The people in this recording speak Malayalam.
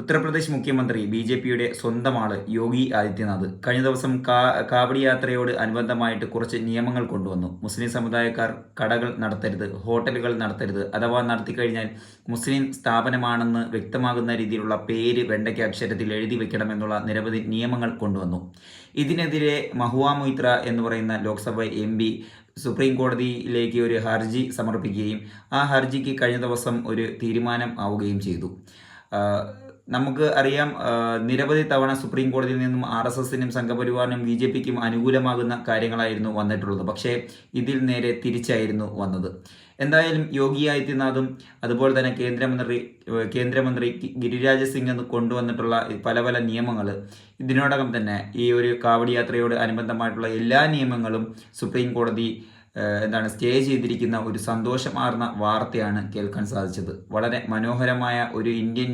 ഉത്തർപ്രദേശ് മുഖ്യമന്ത്രി ബി.ജെ.പിയുടെ സ്വന്തം ആള് യോഗി ആദിത്യനാഥ് കഴിഞ്ഞ ദിവസം കാവടി യാത്രയോട് അനുബന്ധമായിട്ട് കുറച്ച് നിയമങ്ങൾ കൊണ്ടുവന്നു. മുസ്ലിം സമുദായക്കാർ കടകൾ നടത്തരുത്, ഹോട്ടലുകൾ നടത്തരുത്, അഥവാ നടത്തിക്കഴിഞ്ഞാൽ മുസ്ലിം സ്ഥാപനമാണെന്ന് വ്യക്തമാകുന്ന രീതിയിലുള്ള പേര് വെണ്ടയ്ക്ക അക്ഷരത്തിൽ എഴുതി വെക്കണമെന്നുള്ള നിരവധി നിയമങ്ങൾ കൊണ്ടുവന്നു. ഇതിനെതിരെ മഹുവ മൊയ്ത്ര എന്ന് പറയുന്ന ലോക്സഭ MP സുപ്രീം കോടതിയിലേക്ക് ഒരു ഹർജി സമർപ്പിക്കുകയും ആ ഹർജിക്ക് കഴിഞ്ഞ ദിവസം ഒരു തീരുമാനം ആവുകയും ചെയ്തു. നമുക്ക് അറിയാം, നിരവധി തവണ സുപ്രീം കോടതിയിൽ നിന്നും RSSനും സംഘപരിവാറിനും BJPക്കും അനുകൂലമാകുന്ന കാര്യങ്ങളായിരുന്നു വന്നിട്ടുള്ളത്. പക്ഷേ ഇതിൽ നേരെ തിരിച്ചായിരുന്നു വന്നത്. എന്തായാലും യോഗി ആദിത്യനാഥും അതുപോലെ തന്നെ കേന്ദ്രമന്ത്രി ഗിരിരാജ് സിംഗ് കൊണ്ടുവന്നിട്ടുള്ള പല പല നിയമങ്ങൾ, ഇതിനോടകം തന്നെ ഈ ഒരു കാവടി യാത്രയോട് അനുബന്ധമായിട്ടുള്ള എല്ലാ നിയമങ്ങളും സുപ്രീം കോടതി സ്റ്റേ ചെയ്തിരിക്കുന്ന ഒരു സന്തോഷമാർന്ന വാർത്തയാണ് കേൾക്കാൻ സാധിച്ചത്. വളരെ മനോഹരമായ ഒരു ഇന്ത്യൻ